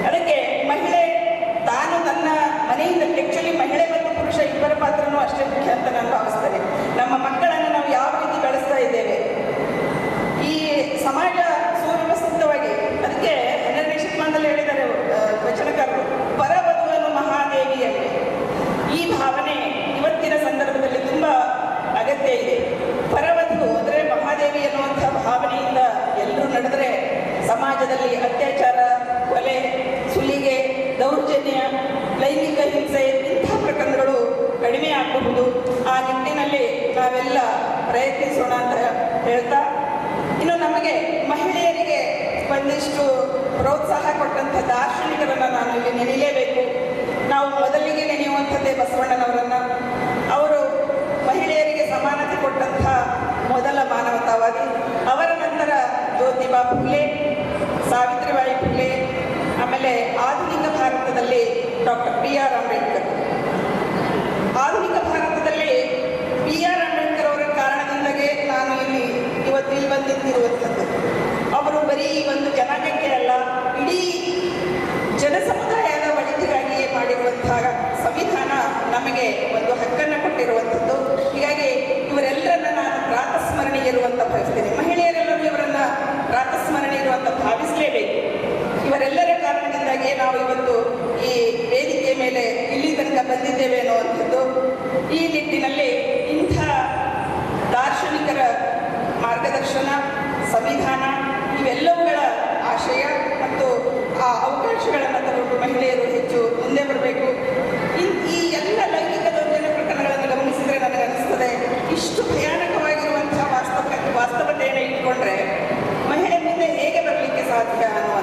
ಅದಕ್ಕೆ ಮಹಿಳೆ ತಾನು ತನ್ನ ಮನೆಯಿಂದ, ಆ್ಯಕ್ಚುಲಿ ಮಹಿಳೆ ಮತ್ತು ಪುರುಷ ಇಬ್ಬರ ಪಾತ್ರನೂ ಅಷ್ಟೇ ಮುಖ್ಯ ಅಂತ ನಾನು ಭಾವಿಸ್ತೇನೆ. ನಮ್ಮ ಮಕ್ಕಳನ್ನು ನಾವು ಯಾವ ರೀತಿ ಬೆಳೆಸ್ತಾ ಇದ್ದೇವೆ, ಈ ಸಮಾಜ ಸುವ್ಯವಸ್ಥಿತವಾಗಿ, ಅದಕ್ಕೆ 12ನೇ ಶತಮಾನದಲ್ಲಿ ಹೇಳಿದ್ದಾರೆ ವಚನಕಾರರು, ಪರವಧುವನ್ನು ಮಹಾದೇವಿಯಲ್ಲಿ. ಈ ಭಾವನೆ ಇವತ್ತಿನ ಸಂದರ್ಭದಲ್ಲಿ ತುಂಬ ಅಗತ್ಯ ಇದೆ. ಪರವಧು ಅಂದರೆ ಮಹಾದೇವಿ ಅನ್ನುವಂಥ ಭಾವನೆಯಿಂದ ಎಲ್ಲರೂ ನಡೆದರೆ ಸಮಾಜದಲ್ಲಿ ಅತ್ಯಾಚಾರ, ಕೊಲೆ, ಸುಲಿಗೆ, ದೌರ್ಜನ್ಯ, ಲೈಂಗಿಕ ಹಿಂಸೆ ಇಂಥ ಪ್ರಕರಣಗಳು ಕಡಿಮೆ ಆಗಬಹುದು. ಆ ನಿಟ್ಟಿನಲ್ಲಿ ನಾವೆಲ್ಲ ಪ್ರಯತ್ನಿಸೋಣ ಅಂತ ಹೇಳ್ತಾ, ಇನ್ನು ನಮಗೆ ಮಹಿಳೆಯರಿಗೆ ಒಂದಿಷ್ಟು ಪ್ರೋತ್ಸಾಹ ಕೊಟ್ಟಂಥ ದಾರ್ಶನಿಕರನ್ನು ನಾನು ಇಲ್ಲಿ ನೆನೆಯಲೇಬೇಕು. ನಾವು ಮೊದಲಿಗೆ ನೆನೆಯುವಂಥದ್ದೇ ಬಸವಣ್ಣನವರನ್ನು. ಅವರು ಮಹಿಳೆಯರಿಗೆ ಸಮಾನತೆ ಕೊಟ್ಟಂಥ ಮೊದಲ ಮಾನವತಾವಾದಿ. ಅವರ ನಂತರ ಜ್ಯೋತಿಬಾ ಫುಲೆ, ಸಾವಿತ್ರಿಬಾಯಿ ಫುಲೆ, ಆಮೇಲೆ ಆಧುನಿಕ ಭಾರತದಲ್ಲಿ ಡಾಕ್ಟರ್ B.R. ಅಂಬೇಡ್ಕರ್. ಆಧುನಿಕ ಭಾರತದಲ್ಲಿ B.R. ಅಂಬೇಡ್ಕರ್ ಅವರ ಕಾರಣದಿಂದಾಗೆ ನಾನು ಇಲ್ಲಿ ಬಂದು ನಿಂತಿರುವಂಥದ್ದು. ಅವರು ಬರೀ ಒಂದು ಜನಾಂಗಕ್ಕೆ ಅಲ್ಲ, ಇಡೀ ಜನಸಮುದಾಯದ ಒಳಿತಿಗಾಗಿಯೇ ಮಾಡಿರುವಂತಹ ಸಂವಿಧಾನ ನಮಗೆ ಒಂದು ಹಕ್ಕನ್ನು ಕೊಟ್ಟಿರುವಂಥದ್ದು. ಹೀಗಾಗಿ ಇವರೆಲ್ಲರನ್ನ ನಾನು ಪ್ರಾತಸ್ಮರಣೆ ಇರುವಂತ ಭಾವಿಸ್ತೇನೆ. ಮಹಿಳೆಯರೆಲ್ಲರೂ ಇವರನ್ನ ಪ್ರಾತಸ್ಮರಣೆ ಇರುವಂತ ಭಾವಿಸಲೇಬೇಕು. ಇವರೆಲ್ಲರ ಕಾರಣದಿಂದಾಗಿ ನಾವು ಇವತ್ತು ಈ ವೇದಿಕೆ ಮೇಲೆ ಇಲ್ಲಿ ತನಕ ಬಂದಿದ್ದೇವೆ ಅನ್ನುವಂಥದ್ದು. ಈ ನಿಟ್ಟಿನಲ್ಲಿ ಇಂಥ ದಾರ್ಶನಿಕರ ಮಾರ್ಗದರ್ಶನ, ಸಂವಿಧಾನ ಇವೆಲ್ಲವುಗಳ ಆಶಯ ಮತ್ತು ಆ ಅವಕಾಶಗಳನ್ನು ತಗೊಂಡು ಮಹಿಳೆಯರು ಹೆಚ್ಚು ಮುಂದೆ ಬರಬೇಕು. ಈ ಎಲ್ಲ ಲೈಂಗಿಕ ದೌರ್ಜನ್ಯ ಪ್ರಕರಣಗಳನ್ನು ಗಮನಿಸಿದರೆ ನನಗೆ ಅನಿಸ್ತದೆ, ಇಷ್ಟು ಭಯಾನಕವಾಗಿರುವಂತಹ ವಾಸ್ತವತೆಯನ್ನು ಇಟ್ಕೊಂಡ್ರೆ ಮಹಿಳೆ ಮುಂದೆ ಹೇಗೆ ಬರಲಿಕ್ಕೆ ಸಾಧ್ಯ ಅನ್ನೋ